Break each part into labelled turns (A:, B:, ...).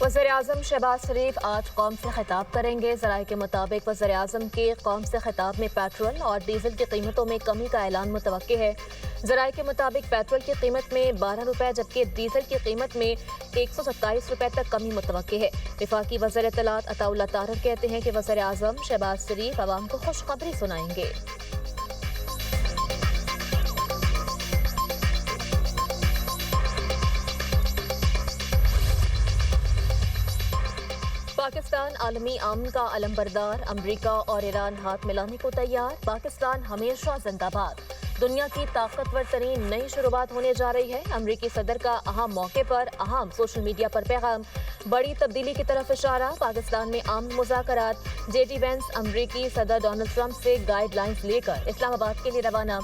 A: वज़ीर-ए-आज़म शहबाज शरीफ आज कौम से खिताब करेंगे। ज़राए के मुताबिक वज़ीर-ए-आज़म के कौम से खिताब में पेट्रोल और डीजल की कीमतों में कमी का ऐलान मुतवक्की है। ज़राए के मुताबिक पेट्रोल की कीमत में 12 रुपये जबकि डीजल की कीमत में 127 रुपये तक कमी मुतवक्की है। वफाकी वज़ीर इत्तलात अताउल्लाह तारर कहते हैं कि वज़ीर-ए-आज़म शहबाज शरीफ अवाम को खुशखबरी सुनाएंगे। पाकिस्तान आलमी अमन का अलमबरदार, अमरीका और ईरान हाथ मिलाने को तैयार। पाकिस्तान हमेशा जिंदाबाद। दुनिया की ताकतवर तरीन नई शुरुआत होने जा रही है। अमरीकी सदर का अहम मौके पर अहम सोशल मीडिया पर पैगाम, बड़ी तब्दीली की तरफ इशारा। पाकिस्तान में अमन मुज़ाकरात, जेडी वेंस अमरीकी सदर डोनाल्ड ट्रंप से गाइडलाइंस लेकर इस्लामाबाद के लिए रवाना।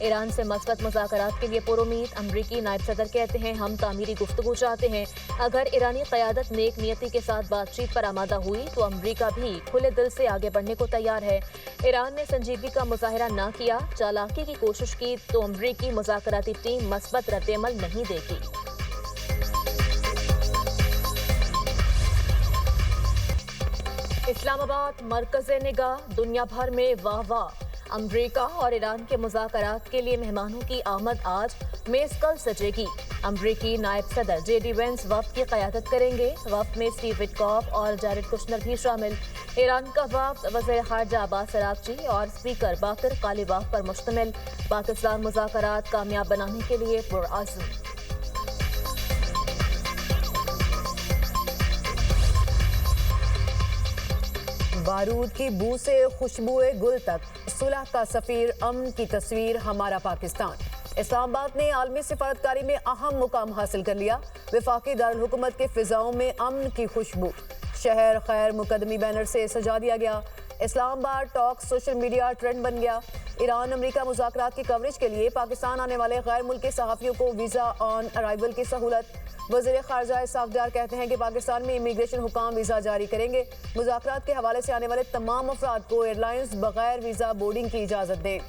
A: ईरान से मस्बत मुज़ाकरात के लिए पुरुमीद। अमरीकी नायब सदर कहते हैं हम तामीरी गुफ्तगू चाहते हैं। अगर ईरानी क़यादत नेक नियति के साथ बातचीत पर आमादा हुई तो अमरीका भी खुले दिल से आगे बढ़ने को तैयार है। ईरान ने संजीदगी का मुजाहरा न किया, चालाकी की कोशिश की तो अमरीकी मुज़ाकराती टीम मस्बत रद्द-ए-अमल नहीं देगी। इस्लामाबाद मरकज़े निगाह, दुनिया भर में वाह वाह। अमरीका और ईरान के मुज़ाकरात के लिए मेहमानों की आमद आज मेज़ कल सजेगी। अमरीकी नायब सदर जेडी वेंस वफ्द की क़यादत करेंगे। वफ्द में स्टीव विटकॉफ और जैरेड कुशनर भी शामिल। ईरान का वफ्द वज़ीर ख़ारजा अब्बास अराग़ची और स्पीकर बाकर कालिबाफ पर मुश्तमिल। पाकिस्तान मुज़ाकरात कामयाब बनाने के लिए पुरअज़्म।
B: बारूद की बू से खुशबुए गुल तक, सुलह का सफीर, अमन की तस्वीर, हमारा पाकिस्तान। इस्लामाबाद ने आलमी सिफारतकारी में अहम मुकाम हासिल कर लिया। वफाकी दारुल हुकूमत के फिजाओं में अमन की खुशबू। शहर खैर मुकदमी बैनर से सजा दिया गया। Islamabad talk social media trend बन गया। ईरान अमरीका मुज़ाकरात की कवरेज के लिए पाकिस्तान आने वाले गैर मुल्की सहाफ़ियों को वीज़ा ऑन अराइवल की सहूलत। वज़ीर ख़ारजा इसाक़ डार कहते हैं कि पाकिस्तान में इमिग्रेशन हुकाम वीज़ा जारी करेंगे। मुज़ाकरात के हवाले से आने वाले तमाम अफराद को एयरलाइंस बगैर वीज़ा बोर्डिंग की इजाज़त दें।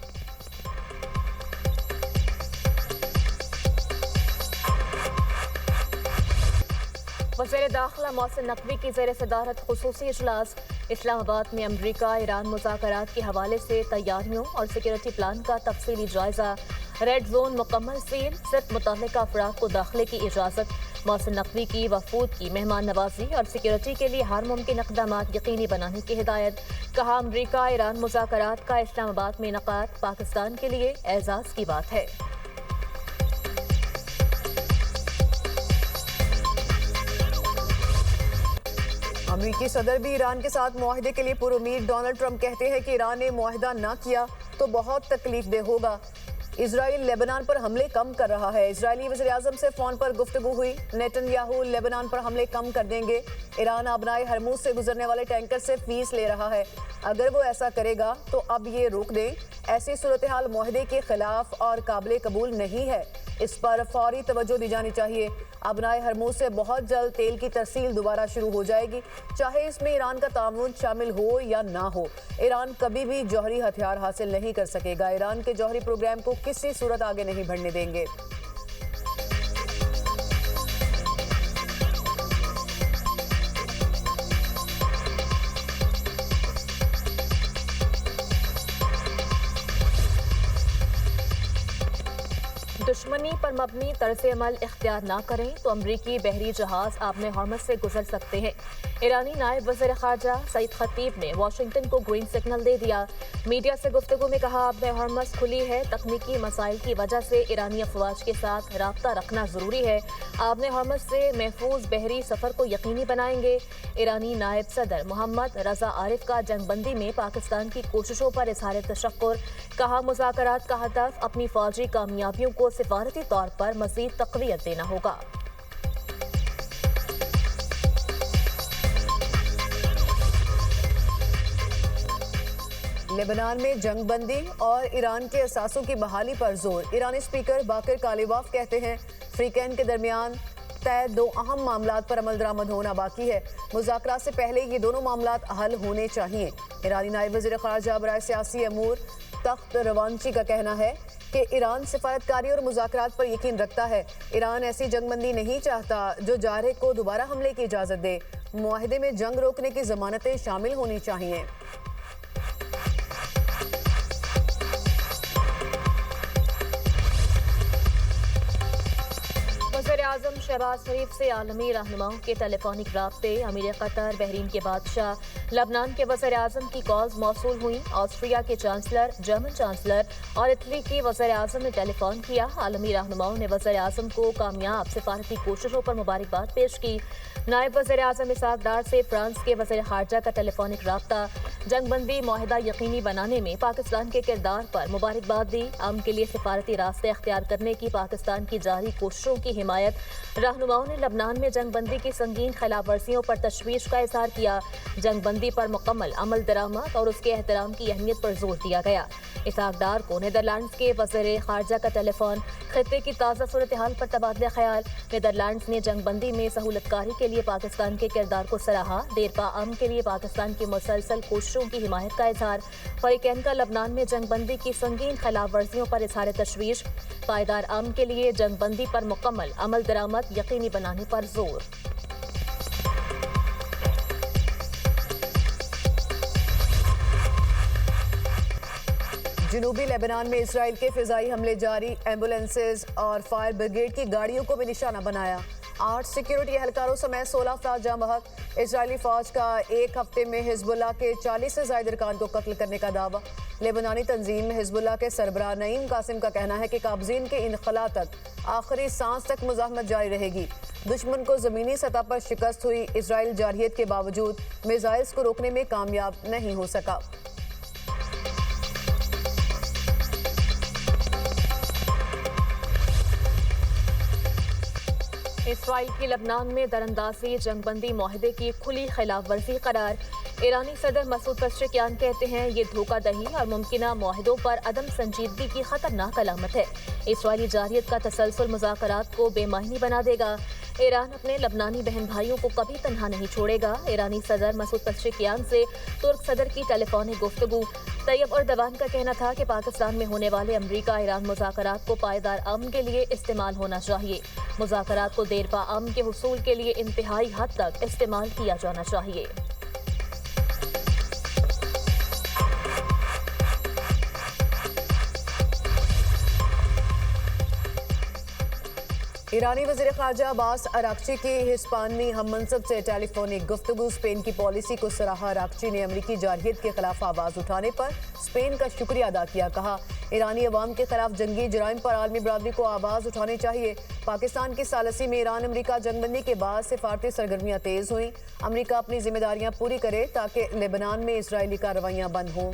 A: वज़ीर दाखिला मोहसिन नकवी की ज़ेर सदारत खुसूसी इजलास। इस्लामाबाद में अमरीका ईरान मुज़ाकरात के हवाले से तैयारियों और सिक्योरिटी प्लान का तफसीली जायजा। रेड जोन मुकम्मल सील, सिर्फ मुतल्लिका अफराद को दाखिले की इजाज़त। मोहसिन नकवी की वफूद की मेहमान नवाजी और सिक्योरिटी के लिए हर मुमकिन इक़दामात यकीनी बनाने की हिदायत। कहा अमरीका ईरान मुज़ाकरात का इस्लामाबाद में इनेकाद पाकिस्तान के लिए एजाज़ की बात है।
B: अमरीकी सदर भी ईरान के साथ मुआहदे के लिए पुरुमीद। डोनाल्ड ट्रंप कहते हैं कि ईरान ने मुआहदा ना किया तो बहुत तकलीफदेह होगा। इजराइल लेबनान पर हमले कम कर रहा है। इजरायली वज़ीर-ए-आज़म से फ़ोन पर गुफ्तगू हुई। नेतन्याहू लेबनान पर हमले कम कर देंगे। ईरान आबनाए हरमुज़ से गुजरने वाले टैंकर से फीस ले रहा है। अगर वो ऐसा करेगा तो अब ये रोक दें। ऐसी सूरत हाल मुआहदे के खिलाफ और काबिल कबूल नहीं है। इस पर फौरी तवज्जो दी जानी चाहिए। आबनाए हरमुज़ से बहुत जल्द तेल की तरसील दोबारा शुरू हो जाएगी, चाहे इसमें ईरान का ताउन शामिल हो या ना हो। ईरान कभी भी जौहरी हथियार हासिल नहीं कर सकेगा। ईरान के जौहरी प्रोग्राम को किसी सूरत आगे नहीं बढ़ने देंगे।
A: दुश्मनी पर मबनी तर्ज़ अमल इख्तियार ना करें तो अमरीकी बहरी जहाज आबने हॉर्मज़ से गुजर सकते हैं। ईरानी नायब वज़ीर ख़ारजा सईद खतीब ने वाशिंगटन को ग्रीन सिग्नल दे दिया। मीडिया से गुफ्तगू में कहा आबने हॉर्मज़ खुली है। तकनीकी मसाइल की वजह से ईरानी अफवाज के साथ रब्ता रखना ज़रूरी है। आबने हॉर्मज़ से महफूज बहरी सफ़र को यकीनी बनाएंगे। ईरानी नायब सदर मोहम्मद रज़ा आरिफ का जंगबंदी में पाकिस्तान की कोशिशों पर इज़हार तशक्कुर। कहा मुज़ाकरात का हदफ अपनी फ़ौजी कामयाबियों को सिफारती तौर पर मज़ीद तक़वियत देना होगा।
B: लेबनान में जंगबंदी और ईरान के असासों की बहाली पर जोर। ईरानी स्पीकर बाकर कालिबाफ कहते हैं फ्रीकैन के दरमियान तय दो अहम मामलात पर अमल दरामद होना बाकी है। मुज़ाकरात से पहले ये दोनों मामलात हल होने चाहिए। ईरानी नायब वज़ीर ख़ारजा बराए सियासी अमूर तख्त रवानची का कहना है कि ईरान सिफारतकारी और मुज़ाकरात पर यकीन रखता है। ईरान ऐसी जंगबंदी नहीं चाहता जो जारह को दोबारा हमले की इजाज़त दे। मुआहदे में जंग रोकने की ज़मानतें शामिल होनी चाहिए।
A: वज़ीर-ए-आज़म शहबाज शरीफ से आलमी रहनुमाओं के टेलीफोनिक राब्ते, अमीर कतर, बहरीन के बादशाह, लबनान के वज़ीर-ए-आज़म की कॉल्स मौसूल हुई। ऑस्ट्रिया के चांसलर, जर्मन चांसलर और इटली के वज़ीर-ए-आज़म ने टेलीफोन किया। आलमी रहनुमाओं ने वज़ीर-ए-आज़म को कामयाब सिफारती कोशिशों पर मुबारकबाद पेश की। नायब वज़ीर-ए-आज़म इसहाक डार से फ्रांस के वज़ीर ख़ारजा का टेलीफोनिक राब्ता, जंगबंदी मुआहिदा यकीनी बनाने में पाकिस्तान के किरदार पर मुबारकबाद दी। अमन के लिए सिफारती रास्ते अख्तियार करने की पाकिस्तान की जारी कोशिशों की हिमायत। रहनुमाओं ने लबनान में जंगबंदी की संगीन खिलाफवर्जियों पर तशवीश का इजहार किया। जंगबंदी पर मुकम्मल अमल दरामद और उसके एहतराम की अहमियत पर जोर दिया गया। इसहाक डार को नीदरलैंड्स के वज़ीर ख़ारजा का टेलीफोन, खित्ते की ताज़ा सूरत हाल पर तबादला ख्याल। नीदरलैंड्स ने जंगबंदी में सहूलतकारी के लिए पाकिस्तान के किरदार को सराहा। देरपा अमन के लिए पाकिस्तान की मुसलसल कोशिशों की हिमायत का इजहार। फरीकैन का लबनान में जंगबंदी की संगीन खिलाफवर्जियों पर इजहार तशवीश। पायदार अमन के लिए जंगबंदी पर मुकम्मल अमल दरामद यकीनी बनाने पर जोर।
B: जनूबी लेबनान में इसराइल के फिजाई हमले जारी। एम्बुलेंसेज और फायर ब्रिगेड की गाड़ियों को भी निशाना बनाया। 8 सिक्योरिटी एहलकारों समेत 16 अफराद जाँ बहक। इजरायली फौज का एक हफ्ते में हिजबुल्लाह के 40 से ज़ायद अरकान को कत्ल करने का दावा। लेबनानी तंजीम हिजबुल्लाह के सरबराह नईम कासिम का कहना है कि काबजीन के इनखला तक आखिरी सांस तक मुज़ाहमत जारी रहेगी। दुश्मन को ज़मीनी सतह पर शिकस्त हुई। इसराइल जारहियत के बावजूद मिसाइल्स को रोकने में कामयाब नहीं हो सका।
A: इसराइल की लबनान में दरअंदाजी जंगबंदी मुआहदे की खुली खिलाफ वर्जी करार। ईरानी सदर मसूद पेज़ेश्कियान कहते हैं ये धोखाधड़ी और मुमकिना मुआहदों पर अदम संजीदगी की खतरनाक अलामत है। इसराइली जारहियत का तसलसल मुज़ाकरात को बेमायनी बना देगा। ईरान अपने लबनानी बहन भाइयों को कभी तन्हा नहीं छोड़ेगा। ईरानी सदर मसूद पेज़ेश्कियान से तुर्क सदर की टेलीफोनिक गुफ्तगू। तैयब अर्दवान का कहना था कि पाकिस्तान में होने वाले अमरीका ईरान मुज़ाकरात को पायदार अमन के लिए इस्तेमाल होना चाहिए। मुज़ाकरात को देरपा अमन के हुसूल के लिए इंतहाई हद तक इस्तेमाल किया जाना चाहिए।
B: ईरानी वज़ीर ख़ारजा अब्बास अराक्ची की हिस्पानी हम मनसब से टेलीफोनिक गुफ्तगू। स्पेन की पॉलिसी को सराहा। अराक्ची ने अमरीकी जारहियत के खिलाफ आवाज़ उठाने पर स्पेन का शुक्रिया अदा किया। कहा ईरानी अवाम के खिलाफ जंगी जराइम पर आलमी बरादरी को आवाज़ उठानी चाहिए। पाकिस्तान की सालसी में ईरान अमरीका जंगबंदी के बाद सिफारती सरगर्मियाँ तेज़ हुई। अमरीका अपनी जिम्मेदारियाँ पूरी करे ताकि लेबनान में इसराइली कार्रवाइयाँ बंद हों।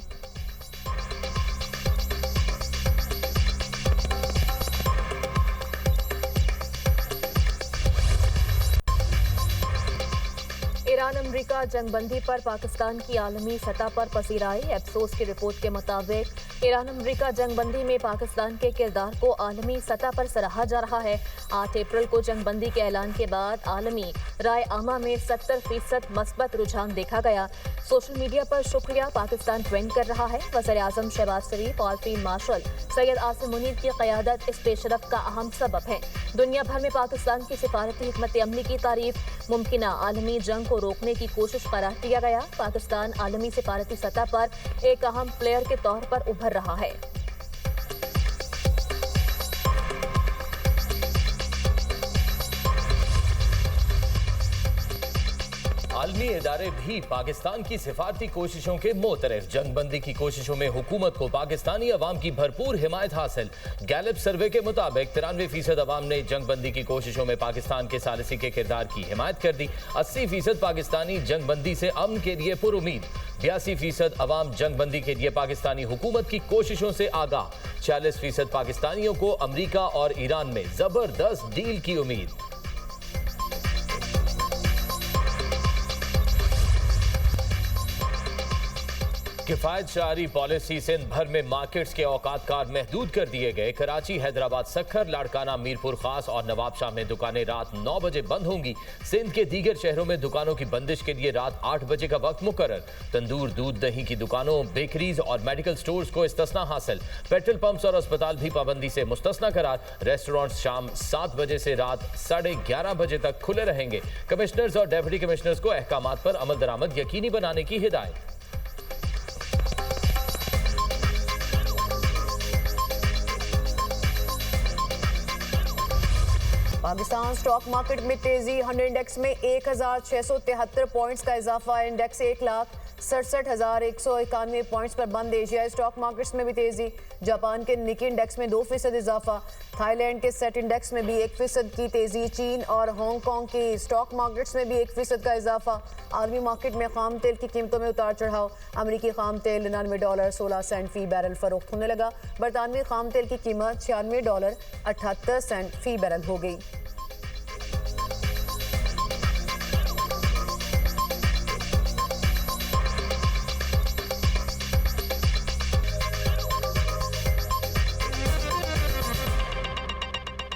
A: ईरान अमरीका जंगबंदी पर पाकिस्तान की आलमी सतह पर पसीराई। अफसोस की रिपोर्ट के मुताबिक ईरान अमरीका जंगबंदी में पाकिस्तान के किरदार को आलमी सतह पर सराहा जा रहा है। 8 अप्रैल को जंगबंदी के ऐलान के बाद आलमी राय आमा में 70% मस्बत रुझान देखा गया। सोशल मीडिया पर शुक्रिया पाकिस्तान ट्रेंड कर रहा है। वज़ीर-ए-आज़म शहबाज शरीफ और फील्ड मार्शल सैयद आसिम मुनीर की क़यादत इस पेशरफ का अहम सबब है। दुनिया भर में पाकिस्तान की सिफारती हिकमत अमली की तारीफ मुमकिना आलमी जंग को रोकने की कोशिश करार दिया गया। पाकिस्तान आलमी सिफारती सतह पर एक अहम प्लेयर के तौर पर उभर रहा है।
C: आलमी इदारे भी पाकिस्तान की सिफारती कोशिशों के मोतरफ। जंगबंदी की कोशिशों में हुकूमत को पाकिस्तानी अवाम की भरपूर हिमायत हासिल। गैलप सर्वे के मुताबिक 93% अवाम ने जंगबंदी की कोशिशों में पाकिस्तान के सालिसी के किरदार की हिमायत कर दी। 80% पाकिस्तानी जंगबंदी से अमन के लिए पुरुमीद। 82% अवाम जंगबंदी के लिए पाकिस्तानी हुकूमत की कोशिशों से आगाह। 40% पाकिस्तानियों को अमरीका और ईरान में जबरदस्त डील की उम्मीद। किफायत शारी पॉलिसी सिंध भर में मार्केट्स के औकात कार महदूद कर दिए गए। कराची, हैदराबाद, सक्खर, लाड़काना, मीरपुर खास और नवाबशाह में दुकानें रात 9 बजे बंद होंगी। सिंध के दीगर शहरों में दुकानों की बंदिश के लिए रात 8 बजे का वक्त मुकर्रर। तंदूर, दूध, दही की दुकानों, बेकरीज और मेडिकल स्टोर्स को इस्तिस्ना हासिल। पेट्रोल पंप्स और अस्पताल भी पाबंदी से मुस्तस्ना करार। रेस्टोरेंट्स शाम 7 बजे से रात 11:30 बजे तक खुले रहेंगे। कमिश्नर्स और डेप्यूटी कमिश्नर्स को अहकामात पर अमल दरामद यकीनी बनाने की हिदायत।
B: पाकिस्तान स्टॉक मार्केट में तेजी। 100 इंडेक्स में 1673 पॉइंट्स का इजाफा। इंडेक्स 1,67,191 पॉइंट्स पर बंद। एशियाई स्टॉक मार्केट्स में भी तेजी। जापान के निकी इंडेक्स में 2% इजाफा। थाईलैंड के सेट इंडेक्स में भी 1% की तेजी। चीन और हांगकांग की स्टॉक मार्केट्स में भी 1% का इजाफा। आलमी मार्केट में खाम तेल की कीमतों में उतार चढ़ाव। अमरीकी खाम तेल $99.16 फी बैरल फरोख्त होने लगा। बरतानवी खाम तेल की कीमत $96.78 फी बैरल हो गई।